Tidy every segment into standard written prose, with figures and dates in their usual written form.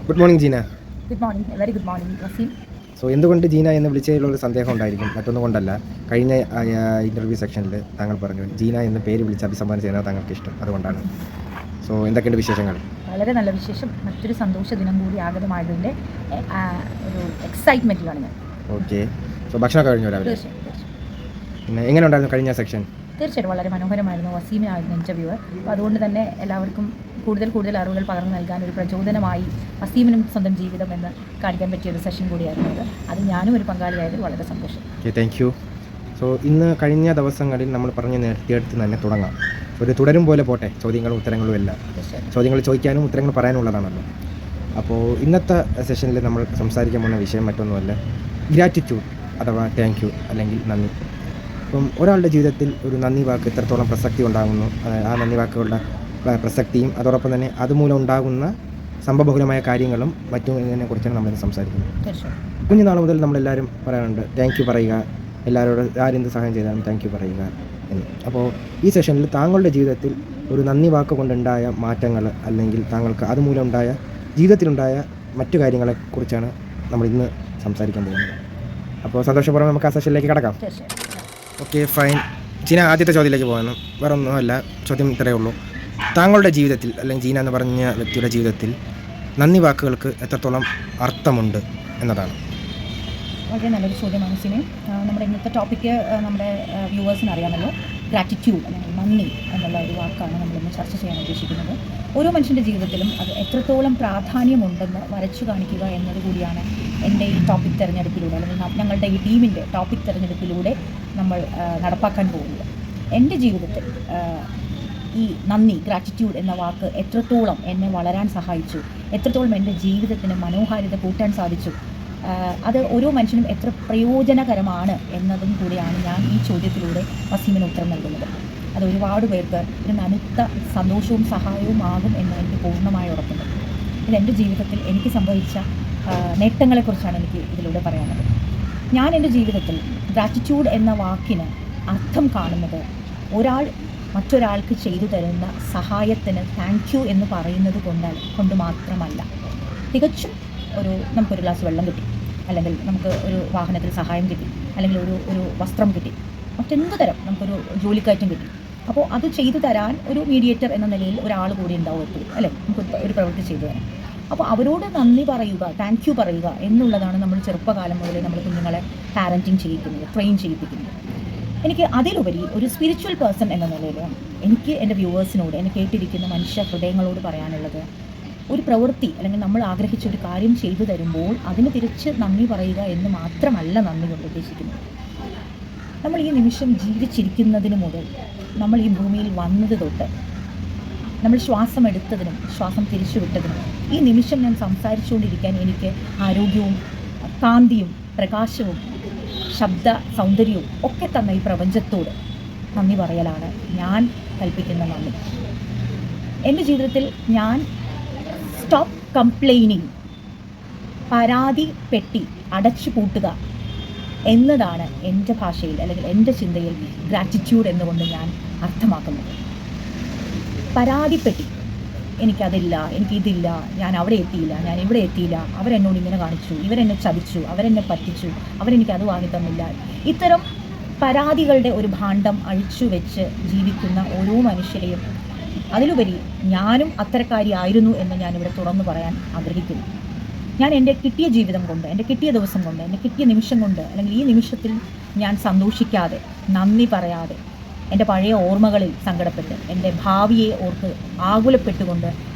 Good morning Jeena. Good morning, very good morning Waseem. So എന്തുകൊണ്ട് ജീന എന്ന് വിളിച്ചതിലുള്ളൊരു സന്ദേഹം ഉണ്ടായിരിക്കും, മറ്റൊന്നും കൊണ്ടല്ല. കഴിഞ്ഞ ഇൻ്റർവ്യൂ സെക്ഷനിൽ താങ്കൾ പറഞ്ഞു ജീന എന്ന് പേര് വിളിച്ച് അഭിസംബോധന ചെയ്യുന്നത് താങ്കൾക്ക് ഇഷ്ടം, അതുകൊണ്ടാണ്. സോ എന്തൊക്കെയുണ്ട് വിശേഷങ്ങൾ? വളരെ നല്ല വിശേഷം. മറ്റൊരു സന്തോഷ ദിനം കൂടി ആഗതമായതിൻ്റെ ഒരു എക്സൈറ്റ്മെൻറ്റിലാണ് ഞാൻ. ഓക്കെ. സോ ഭക്ഷണം കഴിഞ്ഞു രാവിലെ? തീർച്ചയായും. പിന്നെ എങ്ങനെ ഉണ്ടായിരുന്നു കഴിഞ്ഞ സെക്ഷൻ? തീർച്ചയായിട്ടും വളരെ മനോഹരമായിരുന്നു. വസീമിനായിരുന്നു ഇൻ്റർവ്യൂ. അപ്പോൾ അതുകൊണ്ട് തന്നെ എല്ലാവർക്കും കൂടുതൽ അറിവുകൾ പകർന്നു നൽകാൻ ഒരു പ്രചോദനമായി വസീമിനും സ്വന്തം ജീവിതം എന്ന് കാണിക്കാൻ പറ്റിയ ഒരു സെഷൻ കൂടിയായിരുന്നു അത്. അതിൽ ഞാനും ഒരു പങ്കാളിയായതിൽ വളരെ സന്തോഷം. Okay, thank you. സോ ഇന്ന് കഴിഞ്ഞ ദിവസങ്ങളിൽ നമ്മൾ പറഞ്ഞ് നിർത്തിയെടുത്ത് തന്നെ തുടങ്ങാം. ഒരു തുടരും പോലെ പോട്ടെ, ചോദ്യങ്ങളും ഉത്തരങ്ങളും എല്ലാം. ചോദ്യങ്ങൾ ചോദിക്കാനും ഉത്തരങ്ങൾ പറയാനുള്ളതാണല്ലോ. അപ്പോൾ ഇന്നത്തെ സെഷനിൽ നമ്മൾ സംസാരിക്കാൻ പോകുന്ന വിഷയം മറ്റൊന്നുമല്ല, ഗ്രാറ്റിറ്റ്യൂഡ് അഥവാ താങ്ക് യു അല്ലെങ്കിൽ നന്ദി. അപ്പം ഒരാളുടെ ജീവിതത്തിൽ ഒരു നന്ദി വാക്ക് എത്രത്തോളം പ്രസക്തി ഉണ്ടാകുന്നു, ആ നന്ദി വാക്കുകളുടെ പ്രസക്തിയും അതോടൊപ്പം തന്നെ അതുമൂലം ഉണ്ടാകുന്ന സംഭവബഹുലമായ കാര്യങ്ങളും മറ്റും ഇതിനെക്കുറിച്ചാണ് നമ്മളിന്ന് സംസാരിക്കുന്നത്. കുഞ്ഞുനാൾ മുതൽ നമ്മളെല്ലാവരും പറയാറുണ്ട് താങ്ക് യു പറയുക, എല്ലാവരോടും ആരെന്ത് സഹായം ചെയ്താലും താങ്ക് യു പറയുക എന്ന്. അപ്പോൾ ഈ സെഷനിൽ താങ്കളുടെ ജീവിതത്തിൽ ഒരു നന്ദി വാക്ക് കൊണ്ടുണ്ടായ മാറ്റങ്ങൾ അല്ലെങ്കിൽ താങ്കൾക്ക് അതുമൂലം ഉണ്ടായ ജീവിതത്തിലുണ്ടായ മറ്റു കാര്യങ്ങളെക്കുറിച്ചാണ് നമ്മൾ ഇന്ന് സംസാരിക്കാൻ പോകുന്നത്. അപ്പോൾ സന്തോഷപൂർവ്വം നമുക്ക് ആ സെഷനിലേക്ക് കടക്കാം. Okay, fine. ജീന, ആദ്യത്തെ ചോദ്യത്തിലേക്ക് പോകുന്നു. വേറെ ഒന്നുമല്ല, ചോദ്യം ഇത്രയേ ഉള്ളൂ. താങ്കളുടെ ജീവിതത്തിൽ അല്ലെങ്കിൽ ജീന എന്ന് പറഞ്ഞ വ്യക്തിയുടെ ജീവിതത്തിൽ നന്ദി വാക്കുകൾക്ക് എത്രത്തോളം അർത്ഥമുണ്ട് എന്നതാണ്. വളരെ നല്ലൊരു ചോദ്യമാണ് സിനെ. നമ്മുടെ ഇന്നത്തെ ടോപ്പിക്ക് നമ്മുടെ വ്യൂവേഴ്സിന് അറിയാമല്ലോ. ഗ്രാറ്റിറ്റ്യൂഡ് അല്ലെങ്കിൽ നന്ദി എന്നുള്ള ഒരു വാക്കാണ് നമ്മളിന്ന് ചർച്ച ചെയ്യാൻ ഉദ്ദേശിക്കുന്നത്. ഓരോ മനുഷ്യൻ്റെ ജീവിതത്തിലും അത് എത്രത്തോളം പ്രാധാന്യമുണ്ടെന്ന് വരച്ചു കാണിക്കുക എന്നത് കൂടിയാണ് എൻ്റെ ഈ ടോപ്പിക് തിരഞ്ഞെടുപ്പിലൂടെ അല്ലെങ്കിൽ ഞങ്ങളുടെ ഈ ടീമിൻ്റെ ടോപ്പിക് തിരഞ്ഞെടുപ്പിലൂടെ നമ്മൾ നടപ്പാക്കാൻ പോകുന്നത്. എൻ്റെ ജീവിതത്തിൽ ഈ നന്ദി, ഗ്രാറ്റിറ്റ്യൂഡ് എന്ന വാക്ക് എത്രത്തോളം എന്നെ വളരാൻ സഹായിച്ചു, എത്രത്തോളം എൻ്റെ ജീവിതത്തിന് മനോഹാരിത കൂട്ടാൻ സാധിച്ചു, അത് ഓരോ മനുഷ്യനും എത്ര പ്രയോജനകരമാണ് എന്നതും കൂടിയാണ് ഞാൻ ഈ ചോദ്യത്തിലൂടെ വസീമിന് ഉത്തരം നൽകുന്നത്. അത് ഒരുപാട് പേർക്ക് ഒരു നനുത്ത സന്തോഷവും സഹായവും ആകും എന്ന് എനിക്ക് പൂർണ്ണമായി ഉറപ്പുണ്ട്. ഇതെൻ്റെ ജീവിതത്തിൽ എനിക്ക് സംഭവിച്ച നേട്ടങ്ങളെക്കുറിച്ചാണ് എനിക്ക് ഇതിലൂടെ പറയാനുള്ളത്. ഞാൻ എൻ്റെ ജീവിതത്തിൽ ഗ്രാറ്റിറ്റ്യൂഡ് എന്ന വാക്കിന് അർത്ഥം കാണുന്നത് ഒരാൾ മറ്റൊരാൾക്ക് ചെയ്തു തരുന്ന സഹായത്തിന് താങ്ക് യു എന്ന് പറയുന്നത് കൊണ്ട് മാത്രമല്ല. തികച്ചും നമുക്കൊരു ഗ്ലാസ് വെള്ളം കിട്ടി, അല്ലെങ്കിൽ നമുക്ക് ഒരു വാഹനത്തിൽ സഹായം കിട്ടി, അല്ലെങ്കിൽ ഒരു വസ്ത്രം കിട്ടി, മറ്റെന്ത് തരം നമുക്കൊരു ജോലിക്കയറ്റം കിട്ടി. അപ്പോൾ അത് ചെയ്തു തരാൻ ഒരു മീഡിയേറ്റർ എന്ന നിലയിൽ ഒരാൾ കൂടി ഉണ്ടാവും എപ്പോഴും, അല്ലേ? നമുക്ക് ഒരു പ്രവൃത്തി ചെയ്തു തരാൻ. അപ്പോൾ അവരോട് നന്ദി പറയുക, താങ്ക് യു പറയുക എന്നുള്ളതാണ് നമ്മൾ ചെറുപ്പകാലം മുതലേ നമ്മൾ കുഞ്ഞുങ്ങളെ പാരൻറ്റിങ് ചെയ്യിക്കുന്നത്, ട്രെയിൻ ചെയ്യിപ്പിക്കുന്നത്. എനിക്ക് അതിലുപരി ഒരു സ്പിരിച്വൽ പേഴ്സൺ എന്ന നിലയിൽ എനിക്ക് എൻ്റെ വ്യൂവേഴ്സിനോട്, എന്നെ കേട്ടിരിക്കുന്ന മനുഷ്യ ഹൃദയങ്ങളോട് പറയാനുള്ളത്, ഒരു പ്രവൃത്തി അല്ലെങ്കിൽ നമ്മൾ ആഗ്രഹിച്ച ഒരു കാര്യം ചെയ്തു തരുമ്പോൾ അതിന് തിരിച്ച് നന്ദി പറയുക എന്ന് മാത്രമല്ല നന്ദി കൊണ്ട് ഉദ്ദേശിക്കുന്നത്. നമ്മൾ ഈ നിമിഷം ജീവിച്ചിരിക്കുന്നതിന് മുതൽ, നമ്മൾ ഈ ഭൂമിയിൽ വന്നത് തൊട്ട്, നമ്മൾ ശ്വാസം എടുത്തതിനും ശ്വാസം തിരിച്ചുവിട്ടതിനും ഈ നിമിഷം ഞാൻ സംസാരിച്ചുകൊണ്ടിരിക്കാൻ എനിക്ക് ആരോഗ്യവും കാന്തിയും പ്രകാശവും ശബ്ദ സൗന്ദര്യവും ഒക്കെ തന്ന ഈ പ്രപഞ്ചത്തോട് നന്ദി പറയലാണ് ഞാൻ കൽപ്പിക്കുന്ന നന്ദി. എൻ്റെ ജീവിതത്തിൽ ഞാൻ സ്റ്റോപ്പ് കംപ്ലൈനിങ്, പരാതി പെട്ടി അടച്ചു പൂട്ടുക എന്നതാണ് എൻ്റെ ഭാഷയിൽ അല്ലെങ്കിൽ എൻ്റെ ചിന്തയിൽ ഗ്രാറ്റിറ്റ്യൂഡ് എന്നുകൊണ്ട് ഞാൻ അർത്ഥമാക്കുന്നത്. പരാതിപ്പെട്ടി, എനിക്കതില്ല, എനിക്കിതില്ല, ഞാൻ അവിടെ എത്തിയില്ല, ഞാൻ ഇവിടെ എത്തിയില്ല, അവരെന്നോട് ഇങ്ങനെ കാണിച്ചു, ഇവരെന്നെ ചതിച്ചു, അവരെന്നെ പറ്റിച്ചു, അവരെനിക്കത് വാങ്ങി തന്നില്ല. ഇത്തരം പരാതികളുടെ ഒരു ഭാണ്ഡം അഴിച്ചു വെച്ച് ജീവിക്കുന്ന ഓരോ മനുഷ്യരെയും, അതിലുപരി ഞാനും അത്തരക്കാരിയായിരുന്നു എന്ന് ഞാനിവിടെ തുറന്നു പറയാൻ ആഗ്രഹിക്കുന്നു. ഞാൻ എൻ്റെ കിട്ടിയ ജീവിതം കൊണ്ട്, എൻ്റെ കിട്ടിയ ദിവസം കൊണ്ട്, എൻ്റെ കിട്ടിയ നിമിഷം കൊണ്ട്, അല്ലെങ്കിൽ ഈ നിമിഷത്തിൽ ഞാൻ സന്തോഷിക്കാതെ, നന്ദി പറയാതെ, എൻ്റെ പഴയ ഓർമ്മകളിൽ സങ്കടപ്പെട്ട്, എൻ്റെ ഭാവിയെ ഓർത്ത് ആകുലപ്പെട്ടുകൊണ്ട്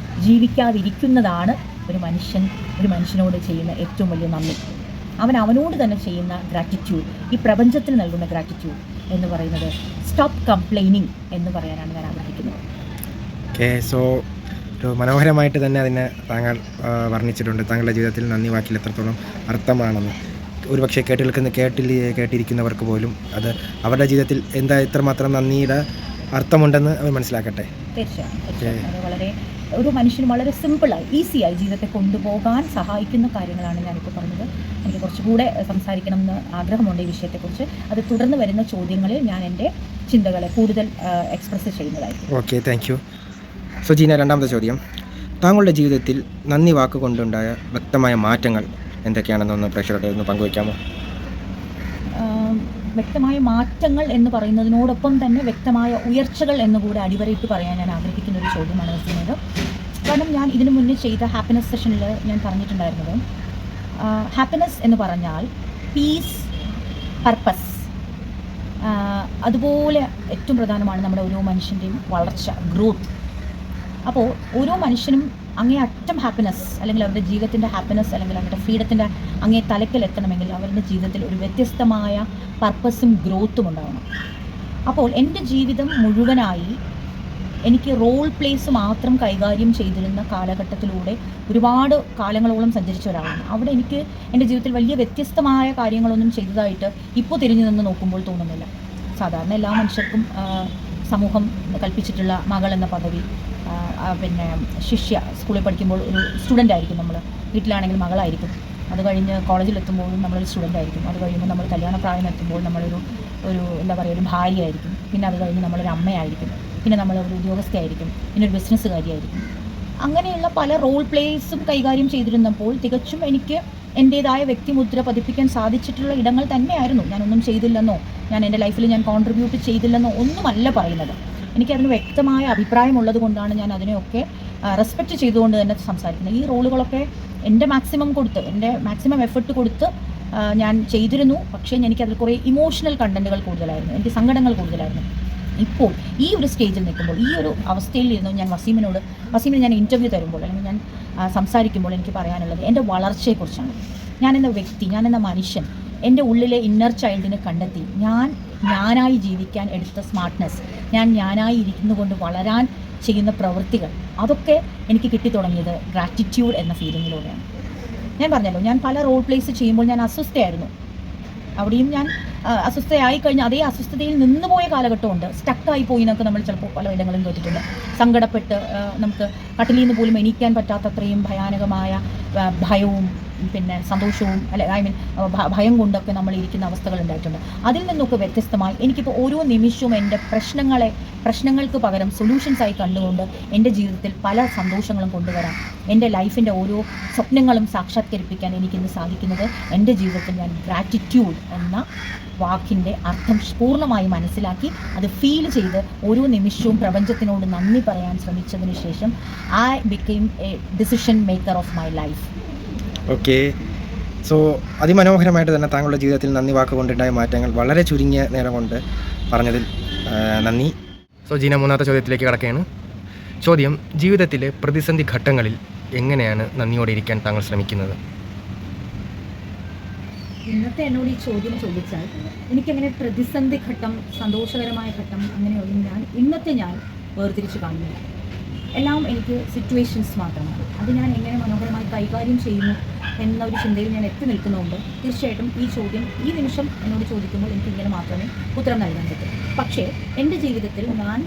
ജീവിക്കാതിരിക്കുന്നതാണ് ഒരു മനുഷ്യനോട് ചെയ്യുന്ന ഏറ്റവും വലിയ നന്ദി. അവനോട് തന്നെ ചെയ്യുന്ന ഗ്രാറ്റിറ്റ്യൂഡ്, ഈ പ്രപഞ്ചത്തിന് നൽകുന്ന ഗ്രാറ്റിറ്റ്യൂഡ് എന്ന് പറയുന്നത് സ്റ്റോപ്പ് കംപ്ലൈനിങ് എന്ന് പറയാനാണ് ഞാൻ ആഗ്രഹിക്കുന്നത്. ഓക്കെ, സോ ഒരു മനോഹരമായിട്ട് തന്നെ അതിനെ താങ്കൾ വർണ്ണിച്ചിട്ടുണ്ട്. താങ്കളുടെ ജീവിതത്തിൽ നന്ദി വാക്കിൽ എത്രത്തോളം അർത്ഥമാണെന്ന് ഒരുപക്ഷെ കേട്ടിരിക്കുന്നവർക്ക് പോലും അത് അവരുടെ ജീവിതത്തിൽ എത്രമാത്രം നന്ദിയുടെ അർത്ഥമുണ്ടെന്ന് അവർ മനസ്സിലാക്കട്ടെ. തീർച്ചയായും അത് വളരെ ഒരു മനുഷ്യന് വളരെ സിമ്പിളായി, ഈസിയായി ജീവിതത്തെ കൊണ്ടുപോകാൻ സഹായിക്കുന്ന കാര്യങ്ങളാണ് ഞാനിപ്പോൾ പറഞ്ഞത്. എനിക്ക് കുറച്ചുകൂടെ സംസാരിക്കണം എന്ന് ആഗ്രഹമുണ്ട് ഈ വിഷയത്തെക്കുറിച്ച്. അത് തുടർന്ന് വരുന്ന ചോദ്യങ്ങളിൽ ഞാൻ എൻ്റെ ചിന്തകളെ കൂടുതൽ എക്സ്പ്രസ് ചെയ്യുന്നതായിരിക്കും. Okay, thank you. So Jeena, രണ്ടാമത്തെ ചോദ്യം. താങ്കളുടെ ജീവിതത്തിൽ നന്ദി വാക്കുകൊണ്ടുണ്ടായ വ്യക്തമായ മാറ്റങ്ങൾ എന്തൊക്കെയാണെന്നൊന്ന് പ്രേക്ഷകരുടെ ഒന്ന് പങ്കുവയ്ക്കാമോ? വ്യക്തമായ മാറ്റങ്ങൾ എന്ന് പറയുന്നതിനോടൊപ്പം തന്നെ വ്യക്തമായ ഉയർച്ചകൾ എന്നുകൂടെ അടിവരയിട്ട് പറയാൻ ഞാൻ ആഗ്രഹിക്കുന്ന ഒരു ചോദ്യമാണ് വസീമത്. കാരണം ഞാൻ ഇതിനു മുന്നേ ചെയ്ത ഹാപ്പിനെസ് സെഷനിൽ ഞാൻ പറഞ്ഞിട്ടുണ്ടായിരുന്നത്, ഹാപ്പിനെസ് എന്ന് പറഞ്ഞാൽ പീസ്, പർപ്പസ്, അതുപോലെ ഏറ്റവും പ്രധാനമാണ് നമ്മുടെ ഓരോ മനുഷ്യൻ്റെയും വളർച്ച, ഗ്രോത്ത്. അപ്പോൾ ഓരോ മനുഷ്യനും അങ്ങേയറ്റം ഹാപ്പിനെസ് അല്ലെങ്കിൽ അവരുടെ ജീവിതത്തിൻ്റെ ഹാപ്പിനെസ് അല്ലെങ്കിൽ അവരുടെ ഫ്രീഡത്തിൻ്റെ അങ്ങേ തലക്കിലെത്തണമെങ്കിൽ അവരുടെ ജീവിതത്തിൽ ഒരു വ്യത്യസ്തമായ പർപ്പസും ഗ്രോത്തും ഉണ്ടാവണം. അപ്പോൾ എൻ്റെ ജീവിതം മുഴുവനായി എനിക്ക് റോൾ പ്ലേസ് മാത്രം കൈകാര്യം ചെയ്തിരുന്ന കാലഘട്ടത്തിലൂടെ ഒരുപാട് കാലങ്ങളോളം സഞ്ചരിച്ച ഒരാളാണ്. അവിടെ എനിക്ക് എൻ്റെ ജീവിതത്തിൽ വലിയ വ്യത്യസ്തമായ കാര്യങ്ങളൊന്നും ചെയ്തതായിട്ട് ഇപ്പോൾ തിരിഞ്ഞു നിന്ന് നോക്കുമ്പോൾ തോന്നുന്നില്ല. സാധാരണ എല്ലാ മനുഷ്യർക്കും സമൂഹം കൽപ്പിച്ചിട്ടുള്ള മകൾ എന്ന പദവി, പിന്നെ ശിഷ്യ, സ്കൂളിൽ പഠിക്കുമ്പോൾ ഒരു സ്റ്റുഡൻ്റ് ആയിരിക്കും നമ്മൾ, വീട്ടിലാണെങ്കിൽ മകളായിരിക്കും, അത് കഴിഞ്ഞ് കോളേജിലെത്തുമ്പോഴും നമ്മളൊരു സ്റ്റുഡൻ്റ് ആയിരിക്കും, അത് കഴിയുമ്പോൾ നമ്മൾ കല്യാണ പ്രായം എത്തുമ്പോൾ നമ്മളൊരു എന്താ പറയുക ഒരു ഭാര്യയായിരിക്കും, പിന്നെ അത് കഴിഞ്ഞ് നമ്മളൊരു അമ്മയായിരിക്കും, പിന്നെ നമ്മളൊരു ഉദ്യോഗസ്ഥയായിരിക്കും, പിന്നെ ഒരു ബിസിനസ്സുകാരിയായിരിക്കും. അങ്ങനെയുള്ള പല റോൾ പ്ലേസും കൈകാര്യം ചെയ്തിരുന്നപ്പോൾ തികച്ചും എനിക്ക് എൻ്റേതായ വ്യക്തിമുദ്ര പതിപ്പിക്കാൻ സാധിച്ചിട്ടുള്ള ഇടങ്ങൾ തന്നെയായിരുന്നു. ഞാനൊന്നും ചെയ്തില്ലെന്നോ ഞാൻ എൻ്റെ ലൈഫിൽ ഞാൻ കോൺട്രിബ്യൂട്ട് ചെയ്തില്ലെന്നോ ഒന്നുമല്ല പറയുന്നത്. എനിക്കതിന് വ്യക്തമായ അഭിപ്രായമുള്ളത് കൊണ്ടാണ് ഞാൻ അതിനെയൊക്കെ റെസ്പെക്റ്റ് ചെയ്തുകൊണ്ട് തന്നെ സംസാരിക്കുന്നത്. ഈ റോളുകളൊക്കെ എൻ്റെ മാക്സിമം കൊടുത്ത്, എൻ്റെ മാക്സിമം എഫർട്ട് കൊടുത്ത് ഞാൻ ചെയ്തിരുന്നു. പക്ഷേ എനിക്കതിൽ കുറേ ഇമോഷണൽ കണ്ടൻറ്റുകൾ കൂടുതലായിരുന്നു, എനിക്ക് സങ്കടങ്ങൾ കൂടുതലായിരുന്നു. ഇപ്പോൾ ഈ ഒരു സ്റ്റേജിൽ നിൽക്കുമ്പോൾ, ഈ ഒരു അവസ്ഥയിൽ ഇരുന്നു ഞാൻ വസീമിന് ഞാൻ ഇൻ്റർവ്യൂ തരുമ്പോൾ അല്ലെങ്കിൽ ഞാൻ സംസാരിക്കുമ്പോൾ എനിക്ക് പറയാനുള്ളത് എൻ്റെ വളർച്ചയെക്കുറിച്ചാണ്. ഞാനെന്ന വ്യക്തി, ഞാനെന്ന മനുഷ്യൻ എൻ്റെ ഉള്ളിലെ ഇന്നർ ചൈൽഡിനെ കണ്ടെത്തി ഞാനായി ജീവിക്കാൻ എടുത്ത സ്മാർട്ട്നെസ്, ഞാനായി ഇരിക്കുന്നു കൊണ്ട് വളരാൻ ചെയ്യുന്ന പ്രവൃത്തികൾ, അതൊക്കെ എനിക്ക് കിട്ടിത്തുടങ്ങിയത് ഗ്രാറ്റിറ്റ്യൂഡ് എന്ന ഫീലിങ്ങിലൂടെയാണ്. ഞാൻ പറഞ്ഞല്ലോ, ഞാൻ പല റോൾ പ്ലേസ് ചെയ്യുമ്പോൾ ഞാൻ അസ്വസ്ഥയായിരുന്നു. അവിടെയും ഞാൻ അസ്വസ്ഥയായി കഴിഞ്ഞാൽ അതേ അസ്വസ്ഥതയിൽ നിന്നുപോയ കാലഘട്ടമുണ്ട്. സ്റ്റക്കായി പോയി എന്നൊക്കെ നമ്മൾ ചിലപ്പോൾ പല ഇടങ്ങളും കേട്ടിട്ടുണ്ട്. സങ്കടപ്പെട്ട് നമുക്ക് കട്ടിലിൽ നിന്ന് പോലും എണീക്കാൻ പറ്റാത്തത്രയും ഭയാനകമായ ഭയവും പിന്നെ സന്തോഷവും ഭയം കൊണ്ടൊക്കെ നമ്മൾ ഇരിക്കുന്ന അവസ്ഥകൾ ഉണ്ടായിട്ടുണ്ട്. അതിൽ നിന്നൊക്കെ വ്യത്യസ്തമായി എനിക്കിപ്പോൾ ഓരോ നിമിഷവും എൻ്റെ പ്രശ്നങ്ങൾക്ക് പകരം സൊല്യൂഷൻസായി കണ്ടുകൊണ്ട് എൻ്റെ ജീവിതത്തിൽ പല സന്തോഷങ്ങളും കൊണ്ടുവരാൻ, എൻ്റെ ലൈഫിൻ്റെ ഓരോ സ്വപ്നങ്ങളും സാക്ഷാത്കരിപ്പിക്കാൻ എനിക്കിന്ന് സാധിക്കുന്നത് എൻ്റെ ജീവിതത്തിൽ ഞാൻ ഗ്രാറ്റിറ്റ്യൂഡ് എന്ന വാക്കിൻ്റെ അർത്ഥം പൂർണ്ണമായി മനസ്സിലാക്കി അത് ഫീൽ ചെയ്ത് ഓരോ നിമിഷവും പ്രപഞ്ചത്തിനോട് നന്ദി പറയാൻ ശ്രമിച്ചതിന് ശേഷം I became a decision maker of my life. Okay, so അതിമനോഹരമായിട്ട് തന്നെ താങ്കളുടെ ജീവിതത്തിൽ നന്ദി വാക്കുകൊണ്ടുണ്ടായ മാറ്റങ്ങൾ വളരെ ചുരുങ്ങിയ നേരം കൊണ്ട് പറഞ്ഞതിൽ നന്ദി. സോ ജീന, മൂന്നാമത്തെ ചോദ്യത്തിലേക്ക് കടക്കുകയാണ്. ചോദ്യം: ജീവിതത്തിലെ പ്രതിസന്ധി ഘട്ടങ്ങളിൽ എങ്ങനെയാണ് നന്ദിയോടെ ഇരിക്കാൻ താങ്കൾ ശ്രമിക്കുന്നത്? ഇന്നത്തെ എന്നോട് ഈ ചോദ്യം ചോദിച്ചാൽ എനിക്കങ്ങനെ പ്രതിസന്ധി ഘട്ടം, സന്തോഷകരമായ ഘട്ടം അങ്ങനെയൊന്നും ഞാൻ വേർതിരിച്ച് കാണുന്നില്ല. എല്ലാം എനിക്ക് സിറ്റുവേഷൻസ് മാത്രമാണ്. അത് ഞാൻ എങ്ങനെ മനോഹരമായി കൈകാര്യം ചെയ്യുന്നു എന്നൊരു ചിന്തയിൽ ഞാൻ എത്തി നിൽക്കുന്നതുകൊണ്ട് തീർച്ചയായിട്ടും ഈ ചോദ്യം ഈ നിമിഷം എന്നോട് ചോദിക്കുമ്പോൾ എനിക്ക് ഇങ്ങനെ മാത്രമേ ഉത്തരം നൽകാൻ പറ്റൂ. പക്ഷേ എൻ്റെ ജീവിതത്തിൽ ഞാൻ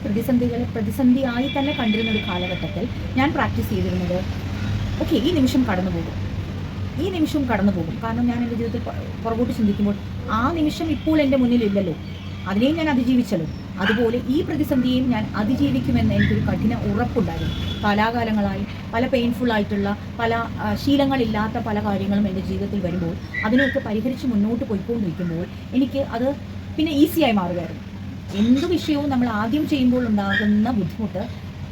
പ്രതിസന്ധിയായി തന്നെ കണ്ടിരുന്ന ഒരു കാലഘട്ടത്തിൽ ഞാൻ പ്രാക്ടീസ് ചെയ്തിരുന്നത്, ഓക്കെ, ഈ നിമിഷം കടന്നു പോകും. കാരണം ഞാൻ എൻ്റെ ജീവിതത്തിൽ പുറകോട്ട് ചിന്തിക്കുമ്പോൾ ആ നിമിഷം ഇപ്പോൾ എൻ്റെ മുന്നിലില്ലല്ലോ, അതിനെയും ഞാൻ അതിജീവിച്ചല്ലോ. അതുപോലെ ഈ പ്രതിസന്ധിയെയും ഞാൻ അതിജീവിക്കുമെന്ന് എനിക്കൊരു കഠിന ഉറപ്പുണ്ടായിരുന്നു. കാലാകാലങ്ങളായി പല പെയിൻഫുള്ളായിട്ടുള്ള പല ശീലങ്ങളില്ലാത്ത പല കാര്യങ്ങളും എൻ്റെ ജീവിതത്തിൽ വരുമ്പോൾ അതിനൊക്കെ പരിഹരിച്ച് മുന്നോട്ട് പോയിക്കൊണ്ടിരിക്കുമ്പോൾ എനിക്ക് അത് പിന്നെ ഈസിയായി മാറുകയായിരുന്നു. എന്ത് വിഷയവും നമ്മൾ ആദ്യം ചെയ്യുമ്പോൾ ഉണ്ടാകുന്ന ബുദ്ധിമുട്ട്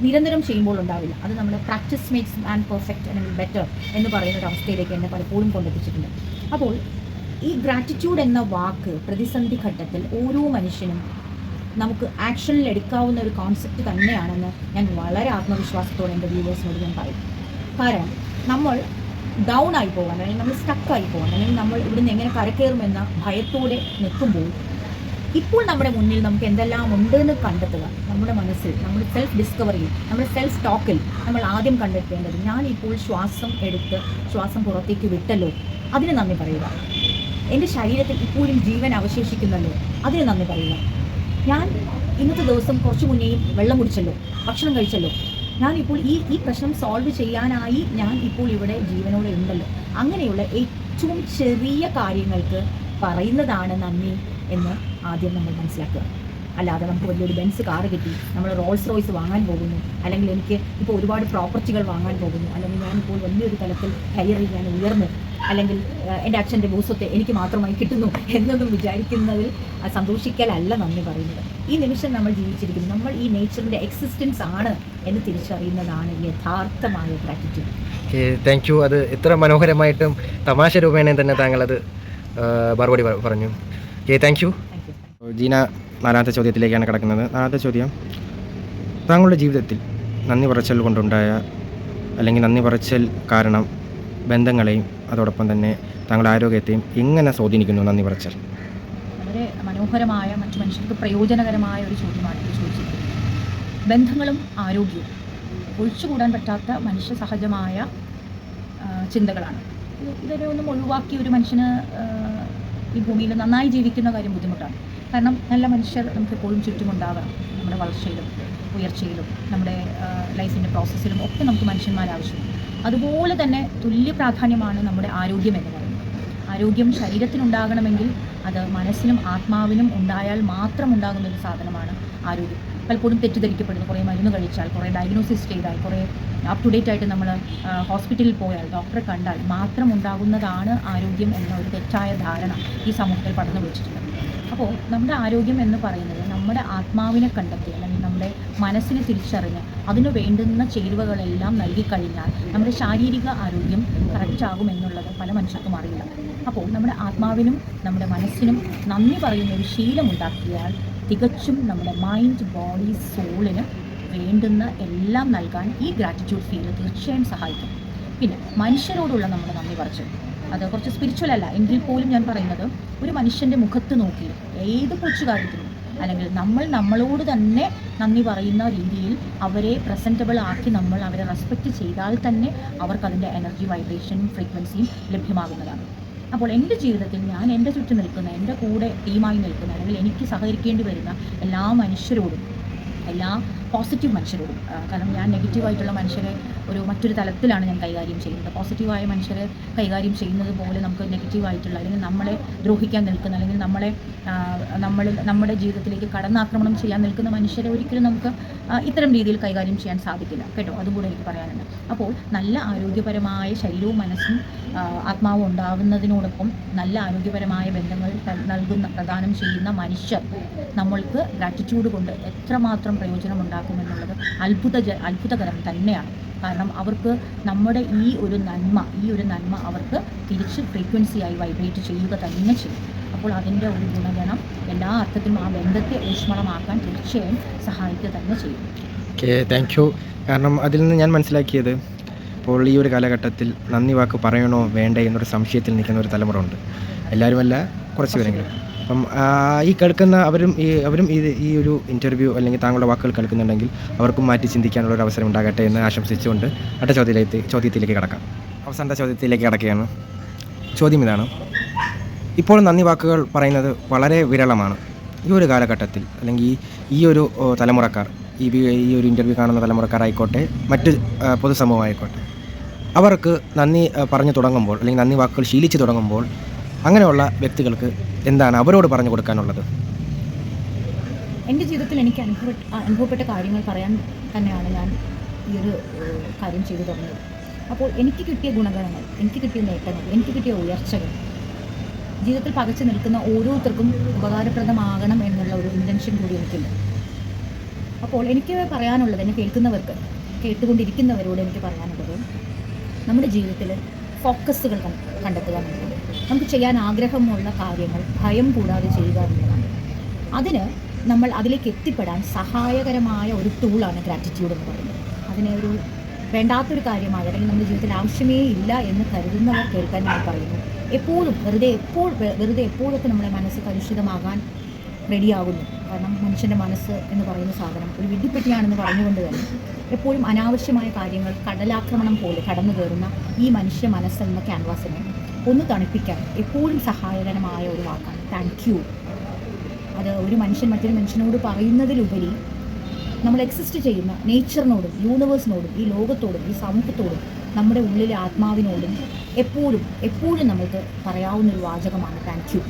നിരന്തരം ചെയ്യുമ്പോൾ ഉണ്ടാവില്ല. അത് നമ്മൾ പ്രാക്ടീസ് മേക്സ് മാൻ പെർഫെക്റ്റ് അല്ലെങ്കിൽ ബെറ്റർ എന്ന് പറയുന്ന ഒരു അവസ്ഥയിലേക്ക് എന്നെ പലപ്പോഴും കൊണ്ടെത്തിച്ചിട്ടുണ്ട്. അപ്പോൾ ഈ ഗ്രാറ്റിറ്റ്യൂഡ് എന്ന വാക്ക് പ്രതിസന്ധി ഘട്ടത്തിൽ ഓരോ മനുഷ്യനും നമുക്ക് ആക്ഷനിൽ എടുക്കാവുന്ന ഒരു കോൺസെപ്റ്റ് തന്നെയാണെന്ന് ഞാൻ വളരെ ആത്മവിശ്വാസത്തോടെ എൻ്റെ വ്യൂവേഴ്സിനോട് ഞാൻ പറയും. കാരണം നമ്മൾ ഡൗൺ ആയി പോകാൻ, അല്ലെങ്കിൽ നമ്മൾ സ്റ്റക്കായി പോകാൻ, അല്ലെങ്കിൽ നമ്മൾ ഇവിടുന്ന് എങ്ങനെ കരകയറുമെന്ന ഭയത്തോടെ നിൽക്കുമ്പോൾ ഇപ്പോൾ നമ്മുടെ മുന്നിൽ നമുക്ക് എന്തെല്ലാം ഉണ്ടെന്ന് കണ്ടെത്തുക. നമ്മുടെ മനസ്സിൽ, നമ്മുടെ സെൽഫ് ഡിസ്കവറിയിൽ, നമ്മുടെ സെൽഫ് ടോക്കിൽ നമ്മൾ ആദ്യം കണ്ടെത്തേണ്ടത്, ഞാൻ ഇപ്പോൾ ശ്വാസം എടുത്ത് ശ്വാസം പുറത്തേക്ക് വിട്ടല്ലോ, അതിന് നന്ദി പറയുക. എൻ്റെ ശരീരത്തിൽ ഇപ്പോഴും ജീവൻ അവശേഷിക്കുന്നല്ലോ, അതിന് നന്ദി പറയുക. ഞാൻ ഇന്നത്തെ ദിവസം കുറച്ച് മുന്നേയും വെള്ളം കുടിച്ചല്ലോ, ഭക്ഷണം കഴിച്ചല്ലോ, ഞാനിപ്പോൾ ഈ പ്രശ്നം സോൾവ് ചെയ്യാനായി ഞാൻ ഇപ്പോൾ ഇവിടെ ജീവനോടെ ഉണ്ടല്ലോ. അങ്ങനെയുള്ള ഏറ്റവും ചെറിയ കാര്യങ്ങൾക്ക് പറയുന്നതാണ് നന്ദി എന്ന് ആദ്യം നമ്മൾ മനസ്സിലാക്കുക. അല്ലാതെ നമുക്ക് വലിയൊരു ബെൻസ് കാറ് കിട്ടി, നമ്മൾ റോൾസ് റോയ്സ് വാങ്ങാൻ പോകുന്നു, അല്ലെങ്കിൽ എനിക്ക് ഇപ്പോൾ ഒരുപാട് പ്രോപ്പർട്ടികൾ വാങ്ങാൻ പോകുന്നു, അല്ലെങ്കിൽ ഞാനിപ്പോൾ വലിയൊരു തലത്തിൽ കരിയറിൽ ഞാൻ ഉയർന്നു, അല്ലെങ്കിൽ എൻ്റെ അച്ഛൻ്റെ ഭൂസ്വത്തെ എനിക്ക് മാത്രമായി കിട്ടുന്നു എന്നൊന്നും വിചാരിക്കുന്നതിൽ സന്തോഷിക്കലല്ല നന്ദി പറയുന്നത്. ഈ നിമിഷം നമ്മൾ ജീവിച്ചിരിക്കുന്നു, നമ്മൾ ഈ നേച്ചറിൻ്റെ എക്സിസ്റ്റൻസ് ആണ് എന്ന് തിരിച്ചറിയുന്നതാണ് യഥാർത്ഥമായ ഗ്രാറ്റിറ്റ്യൂഡ്. Thank you. അത് ഇത്ര മനോഹരമായിട്ടും തമാശ രൂപേണ തന്നെ താങ്കളത് മറുപടി പറഞ്ഞു. Thank you. ജീന, 4ാമത്തെ ചോദ്യത്തിലേക്കാണ് കിടക്കുന്നത്. 4ാമത്തെ ചോദ്യം, താങ്കളുടെ ജീവിതത്തിൽ നന്ദി പറച്ചൽ കൊണ്ടുണ്ടായ അല്ലെങ്കിൽ നന്ദി പറച്ചൽ കാരണം ബന്ധങ്ങളെയും അതോടൊപ്പം തന്നെ താങ്കളുടെ ആരോഗ്യത്തെയും എങ്ങനെ സ്വാധീനിക്കുന്നു നന്ദി പറച്ചൽ? വളരെ മനോഹരമായ, മറ്റു മനുഷ്യർക്ക് പ്രയോജനകരമായ ഒരു ചോദ്യമാണ് ഇത് ചോദിച്ചിരിക്കുന്നത്. ബന്ധങ്ങളും ആരോഗ്യവും ഒഴിച്ചുകൂടാൻ പറ്റാത്ത മനുഷ്യ സഹജമായ ചിന്തകളാണ്. ഇതിനെ ഒന്നും ഒഴിവാക്കി ഒരു മനുഷ്യന് ഈ ഭൂമിയിൽ നന്നായി ജീവിക്കുന്ന കാര്യം ബുദ്ധിമുട്ടാണ്. കാരണം നല്ല മനുഷ്യർ നമുക്ക് എപ്പോഴും ചുറ്റുമുണ്ടാകാം. നമ്മുടെ വളർച്ചയിലും ഉയർച്ചയിലും നമ്മുടെ ലൈഫിൻ്റെ പ്രോസസ്സിലും ഒക്കെ നമുക്ക് മനുഷ്യന്മാർ ആവശ്യമാണ്. അതുപോലെ തന്നെ തുല്യ പ്രാധാന്യമാണ് നമ്മുടെ ആരോഗ്യം എന്ന് പറയുന്നത്. ആരോഗ്യം ശരീരത്തിനുണ്ടാകണമെങ്കിൽ അത് മനസ്സിനും ആത്മാവിനും ഉണ്ടായാൽ മാത്രം ഉണ്ടാകുന്ന ഒരു സാധനമാണ് ആരോഗ്യം. പലപ്പോഴും തെറ്റിദ്ധരിക്കപ്പെടുന്നു. കുറേ മരുന്ന് കഴിച്ചാൽ, കുറേ ഡയഗ്നോസിസ് ചെയ്താൽ, കുറേ അപ് ടു ഡേറ്റ് ആയിട്ട് നമ്മൾ ഹോസ്പിറ്റലിൽ പോയാൽ, ഡോക്ടറെ കണ്ടാൽ മാത്രം ഉണ്ടാകുന്നതാണ് ആരോഗ്യം എന്ന ഒരു തെറ്റായ ധാരണ ഈ സമൂഹത്തിൽ പടർന്നു പിടിച്ചിട്ടുണ്ട്. അപ്പോൾ നമ്മുടെ ആരോഗ്യം എന്ന് പറയുന്നത് നമ്മുടെ ആത്മാവിനെ കണ്ടെത്തി, അല്ലെങ്കിൽ നമ്മുടെ മനസ്സിനെ തിരിച്ചറിഞ്ഞ് അതിന് വേണ്ടുന്ന ചേരുവകളെല്ലാം നൽകിക്കഴിഞ്ഞാൽ നമ്മുടെ ശാരീരിക ആരോഗ്യം കറക്റ്റാകും എന്നുള്ളത് പല മനുഷ്യർക്കും അറിയില്ല. അപ്പോൾ നമ്മുടെ ആത്മാവിനും നമ്മുടെ മനസ്സിനും നന്ദി പറയുന്ന ഒരു ശീലമുണ്ടാക്കിയാൽ തികച്ചും നമ്മുടെ മൈൻഡ്, ബോഡി, സോളിന് വേണ്ടുന്ന എല്ലാം നൽകാൻ ഈ ഗ്രാറ്റിറ്റ്യൂഡ് ഫീൽ തീർച്ചയായും സഹായിക്കും. പിന്നെ മനുഷ്യരോടുള്ള നമ്മുടെ നന്ദി പറച്ചിൽ അത് കുറച്ച് സ്പിരിച്വൽ അല്ല എങ്കിൽ പോലും ഞാൻ പറയുന്നത്, ഒരു മനുഷ്യൻ്റെ മുഖത്ത് നോക്കി ഏത് കൊച്ചു കാര്യത്തിലും, അല്ലെങ്കിൽ നമ്മളോട് തന്നെ നന്ദി പറയുന്ന രീതിയിൽ അവരെ പ്രസൻറ്റബിൾ ആക്കി നമ്മൾ അവരെ റെസ്പെക്റ്റ് ചെയ്താൽ തന്നെ അവർക്കതിൻ്റെ എനർജി, വൈബ്രേഷനും ഫ്രീക്വൻസിയും ലഭ്യമാകുന്നതാണ്. അപ്പോൾ എൻ്റെ ജീവിതത്തിൽ ഞാൻ എൻ്റെ ചുറ്റും നിൽക്കുന്ന, എൻ്റെ കൂടെ ടീമായി നിൽക്കുന്ന, അല്ലെങ്കിൽ എനിക്ക് സഹകരിക്കേണ്ടി വരുന്ന എല്ലാ മനുഷ്യരോടും, എല്ലാ പോസിറ്റീവ് മനുഷ്യരോടും, കാരണം ഞാൻ നെഗറ്റീവായിട്ടുള്ള മനുഷ്യരെ മറ്റൊരു തലത്തിലാണ് ഞാൻ കൈകാര്യം ചെയ്യുന്നത്. പോസിറ്റീവായ മനുഷ്യരെ കൈകാര്യം ചെയ്യുന്നത് പോലെ നമുക്ക് നെഗറ്റീവായിട്ടുള്ള, അല്ലെങ്കിൽ നമ്മളെ ദ്രോഹിക്കാൻ നിൽക്കുന്ന, അല്ലെങ്കിൽ നമ്മുടെ ജീവിതത്തിലേക്ക് കടന്നാക്രമണം ചെയ്യാൻ നിൽക്കുന്ന മനുഷ്യരെ ഒരിക്കലും നമുക്ക് ഇത്തരം രീതിയിൽ കൈകാര്യം ചെയ്യാൻ സാധിക്കില്ല കേട്ടോ. അതും കൂടെ എനിക്ക് പറയാനുണ്ട്. അപ്പോൾ നല്ല ആരോഗ്യപരമായ ശരീരവും മനസ്സും ആത്മാവും ഉണ്ടാകുന്നതിനോടൊപ്പം നല്ല ആരോഗ്യപരമായ ബന്ധങ്ങൾ പ്രദാനം ചെയ്യുന്ന മനുഷ്യർ നമ്മൾക്ക് ഗ്രാറ്റിറ്റ്യൂഡ് കൊണ്ട് എത്രമാത്രം പ്രയോജനം ഉണ്ടാക്കുമെന്നുള്ളത് അത്ഭുതകരം തന്നെയാണ്. കാരണം അവർക്ക് നമ്മുടെ ഈ ഒരു നന്മ അവർക്ക് തിരിച്ച് ഫ്രീക്വൻസിയായി വൈബ്രേറ്റ് ചെയ്യുക തന്നെ ചെയ്യും. അപ്പോൾ അതിൻ്റെ ഒരു ഗുണഗണം എല്ലാ അർത്ഥത്തിലും ആ ബന്ധത്തെ ഊഷ്മളമാക്കാൻ തീർച്ചയായും സഹായിക്കുക തന്നെ ചെയ്യും. Thank you. കാരണം അതിൽ നിന്ന് ഞാൻ മനസ്സിലാക്കിയത്, ഇപ്പോൾ ഈ ഒരു കാലഘട്ടത്തിൽ നന്ദി വാക്ക് പറയണോ വേണ്ടേ എന്നൊരു സംശയത്തിൽ നിൽക്കുന്ന ഒരു തലമുറ ഉണ്ട്. എല്ലാവരുമല്ല, കുറച്ച് പേരെങ്കിലും. അപ്പം ഈ കേൾക്കുന്ന അവരും ഈ ഒരു ഇൻ്റർവ്യൂ അല്ലെങ്കിൽ താങ്കളുടെ വാക്കുകൾ കേൾക്കുന്നുണ്ടെങ്കിൽ അവർക്കും മാറ്റി ചിന്തിക്കാനുള്ളൊരു അവസരം ഉണ്ടാകട്ടെ എന്ന് ആശംസിച്ചുകൊണ്ട് അടുത്ത ചോദ്യത്തിലേക്ക് കടക്കാം. അവസാനത്തെ ചോദ്യത്തിലേക്ക് കടക്കുകയാണ്. ചോദ്യം ഇതാണ്: ഇപ്പോൾ നന്ദി വാക്കുകൾ പറയുന്നത് വളരെ വിരളമാണ്. ഈ ഒരു കാലഘട്ടത്തിൽ, അല്ലെങ്കിൽ ഈ ഒരു തലമുറക്കാർ, ഈ ഒരു ഇൻ്റർവ്യൂ കാണുന്ന തലമുറക്കാരായിക്കോട്ടെ, മറ്റ് പൊതുസമൂഹമായിക്കോട്ടെ, അവർക്ക് നന്ദി പറഞ്ഞു തുടങ്ങുമ്പോൾ, അല്ലെങ്കിൽ നന്ദി വാക്കുകൾ ശീലിച്ചു തുടങ്ങുമ്പോൾ, അങ്ങനെയുള്ള വ്യക്തികൾക്ക് എന്താണ് അവരോട് പറഞ്ഞു കൊടുക്കാനുള്ളത്? എൻ്റെ ജീവിതത്തിൽ എനിക്ക് അനുഭവപ്പെട്ട കാര്യങ്ങൾ പറയാൻ തന്നെയാണ് ഞാൻ ഈ ഒരു കാര്യം ചെയ്തു തുടങ്ങിയത്. അപ്പോൾ എനിക്ക് കിട്ടിയ ഗുണഗണങ്ങൾ, എനിക്ക് കിട്ടിയ നേട്ടങ്ങൾ, എനിക്ക് കിട്ടിയ ഉയർച്ചകൾ ജീവിതത്തിൽ പകച്ചു നിൽക്കുന്ന ഓരോരുത്തർക്കും ഉപകാരപ്രദമാകണം എന്നുള്ള ഒരു ഇൻറ്റൻഷൻ കൂടി എനിക്കുണ്ട്. അപ്പോൾ എനിക്ക് പറയാനുള്ളത്, എന്നെ കേട്ടുകൊണ്ടിരിക്കുന്നവരോട് എനിക്ക് പറയാനുള്ളത്, നമ്മുടെ ജീവിതത്തിൽ ഫോക്കസുകൾ കണ്ടെത്തുക എന്നുള്ളത്, നമുക്ക് ചെയ്യാൻ ആഗ്രഹമുള്ള കാര്യങ്ങൾ ഭയം കൂടാതെ ചെയ്യുക എന്നുള്ളതാണ്. നമ്മൾ അതിലേക്ക് എത്തിപ്പെടാൻ സഹായകരമായ ഒരു ടൂളാണ് ഗ്രാറ്റിറ്റ്യൂഡ് എന്ന് പറയുന്നത്. അതിനെ ഒരു വേണ്ടാത്തൊരു കാര്യമായി, അല്ലെങ്കിൽ നമ്മുടെ ജീവിതത്തിൽ ആവശ്യമേ ഇല്ല എന്ന് കരുതുന്നവർ കേൾക്കാൻ ഞാൻ പറയുന്നു. എപ്പോഴും വെറുതെ എപ്പോഴൊക്കെ നമ്മുടെ മനസ്സ് കലുഷിതമാകാൻ റെഡിയാകുന്നു. കാരണം മനുഷ്യൻ്റെ മനസ്സ് എന്ന് പറയുന്ന സാധനം ഒരു വിഡ്ഢിപ്പെട്ടിയാണെന്ന് പറഞ്ഞുകൊണ്ട് തന്നെ എപ്പോഴും അനാവശ്യമായ കാര്യങ്ങൾ കടലാക്രമണം പോലെ കടന്നു കയറുന്ന ഈ മനുഷ്യ മനസ്സെന്ന ക്യാൻവാസിനെ ഒന്ന് തണുപ്പിക്കാൻ എപ്പോഴും സഹായകരമായ ഒരു വാക്കാണ് താങ്ക് യു. അത് ഒരു മനുഷ്യൻ മറ്റൊരു മനുഷ്യനോട് പറയുന്നതിലുപരി നമ്മൾ എക്സിസ്റ്റ് ചെയ്യുന്ന നേച്ചറിനോടും യൂണിവേഴ്സിനോടും ഈ ലോകത്തോടും ഈ സമൂഹത്തോടും നമ്മുടെ ഉള്ളിലെ ആത്മാവിനോടും എപ്പോഴും നമുക്ക് പറയാവുന്നൊരു വാചകമാണ് താങ്ക് യു.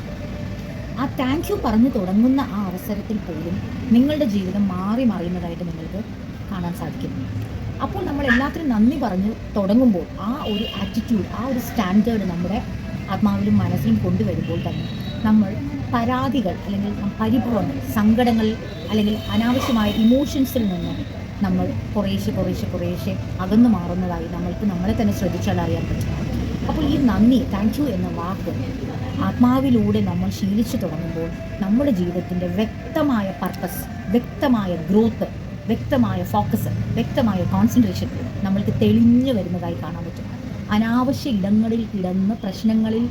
ആ താങ്ക് യു പറഞ്ഞു തുടങ്ങുന്ന ആ അവസരത്തിൽ പോലും നിങ്ങളുടെ ജീവിതം മാറി മറിയുന്നതായിട്ട് നിങ്ങൾക്ക് കാണാൻ സാധിക്കും. അപ്പോൾ നമ്മൾ എല്ലാത്തിനും നന്ദി പറഞ്ഞ് തുടങ്ങുമ്പോൾ ആ ഒരു ആറ്റിറ്റ്യൂഡ്, ആ ഒരു സ്റ്റാൻഡേർഡ് നമ്മുടെ ആത്മാവിലും മനസ്സിലും കൊണ്ടുവരുമ്പോൾ തന്നെ നമ്മൾ പരാതികൾ അല്ലെങ്കിൽ പരിഭവങ്ങൾ, സങ്കടങ്ങൾ അല്ലെങ്കിൽ അനാവശ്യമായ ഇമോഷൻസിൽ നിന്ന് നമ്മൾ കുറേശ്ശെ അകന്നു മാറുന്നതായി നമ്മൾക്ക് നമ്മളെ തന്നെ ശ്രദ്ധിച്ചാൽ അറിയാൻ പറ്റും. അപ്പോൾ ഈ നന്ദി, താങ്ക് യു എന്ന വാക്ക് ആത്മാവിലൂടെ നമ്മൾ ശീലിച്ചു തുടങ്ങുമ്പോൾ നമ്മുടെ ജീവിതത്തിൻ്റെ വ്യക്തമായ പർപ്പസ്, വ്യക്തമായ ഗ്രോത്ത്, വ്യക്തമായ ഫോക്കസ്, വ്യക്തമായ കോൺസെൻട്രേഷൻ നമ്മൾക്ക് തെളിഞ്ഞു വരുന്നതായി കാണാൻ പറ്റും. അനാവശ്യ ഇടങ്ങളിൽ കിടന്ന് പ്രശ്നങ്ങളിൽ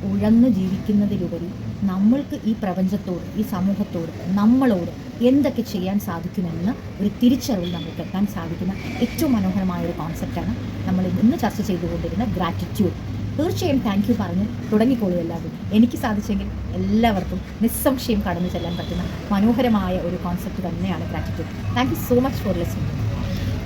ഉഴന്ന് ജീവിക്കുന്നതിലുപരി നമ്മൾക്ക് ഈ പ്രപഞ്ചത്തോട്, ഈ സമൂഹത്തോട്, നമ്മളോട് എന്തൊക്കെ ചെയ്യാൻ സാധിക്കുമെന്ന് ഒരു തിരിച്ചറിവിൽ നമുക്ക് എത്താൻ സാധിക്കുന്ന ഏറ്റവും മനോഹരമായ ഒരു കോൺസെപ്റ്റാണ് നമ്മൾ ഇന്ന് ചർച്ച ചെയ്തുകൊണ്ടിരുന്ന ഗ്രാറ്റിറ്റ്യൂഡ്. തീർച്ചയായും താങ്ക് യു പറഞ്ഞ് തുടങ്ങിക്കോളൂ എല്ലാവരും. എനിക്ക് സാധിച്ചെങ്കിൽ എല്ലാവർക്കും നിസ്സംശയം കടന്നു ചെല്ലാൻ പറ്റുന്ന മനോഹരമായ ഒരു കോൺസെപ്റ്റ് തന്നെയാണ് gratitude. Thank you so much for listening.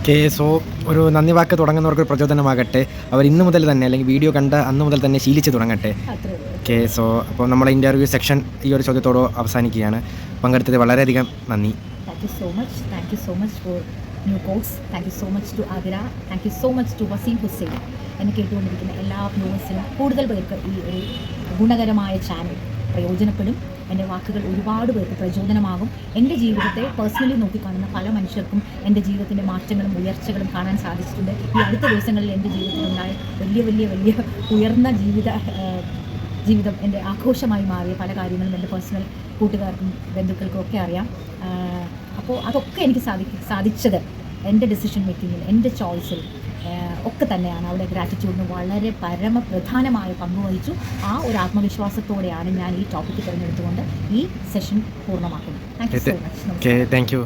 Okay, so ഒരു നന്ദി വാക്ക് തുടങ്ങുന്നവർക്ക് ഒരു പ്രചോദനമാകട്ടെ. അവർ ഇന്ന് മുതൽ തന്നെ അല്ലെങ്കിൽ വീഡിയോ കണ്ട അന്ന് മുതൽ തന്നെ ശീലിച്ച് തുടങ്ങട്ടെ. അത്രേ ഉള്ളൂ. ഓക്കെ, സോ അപ്പോൾ നമ്മുടെ ഇൻ്റർവ്യൂ സെക്ഷൻ ഈ ഒരു ചോദ്യത്തോട് അവസാനിക്കുകയാണ്. പങ്കെടുത്തത് വളരെയധികം നന്ദി. Thank you so much. Thank you so much for new course. Thank you so much to Athira. Thank you so much to Waseem Hussain. എന്നെ കേട്ടുകൊണ്ടിരിക്കുന്ന എല്ലാ വ്യൂവേഴ്സിനും കൂടുതൽ പേർക്ക് ഈ ഒരു ഗുണകരമായ ചാനൽ പ്രയോജനപ്പെടും. എൻ്റെ വാക്കുകൾ ഒരുപാട് പേർക്ക് പ്രചോദനമാകും. എൻ്റെ ജീവിതത്തെ പേഴ്സണലി നോക്കിക്കാണുന്ന പല മനുഷ്യർക്കും എൻ്റെ ജീവിതത്തിൻ്റെ മാറ്റങ്ങളും ഉയർച്ചകളും കാണാൻ സാധിച്ചിട്ടുണ്ട്. ഈ അടുത്ത ദിവസങ്ങളിൽ എൻ്റെ ജീവിതത്തിലുണ്ടായ വലിയ ഉയർന്ന ജീവിതം എൻ്റെ ആഘോഷമായി മാറിയ പല കാര്യങ്ങളും എൻ്റെ പേഴ്സണൽ കൂട്ടുകാർക്കും ബന്ധുക്കൾക്കും ഒക്കെ അറിയാം. അപ്പോൾ അതൊക്കെ എനിക്ക് സാധിച്ചത് എൻ്റെ ഡിസിഷൻ മേക്കിങ്ങിൽ, എൻ്റെ ചോയ്സിൽ ഒക്കെ തന്നെയാണ്. അവിടെ ഗ്രാറ്റിറ്റ്യൂഡിന് വളരെ പരമപ്രധാനമായ പങ്ക് വഹിച്ചു. ആ ഒരു ആത്മവിശ്വാസത്തോടെയാണ് ഞാൻ ഈ ടോപ്പിക്ക് തിരഞ്ഞെടുത്തുകൊണ്ട് ഈ സെഷൻ പൂർണ്ണമാക്കുന്നത്. Thank you so much. Okay, thank U.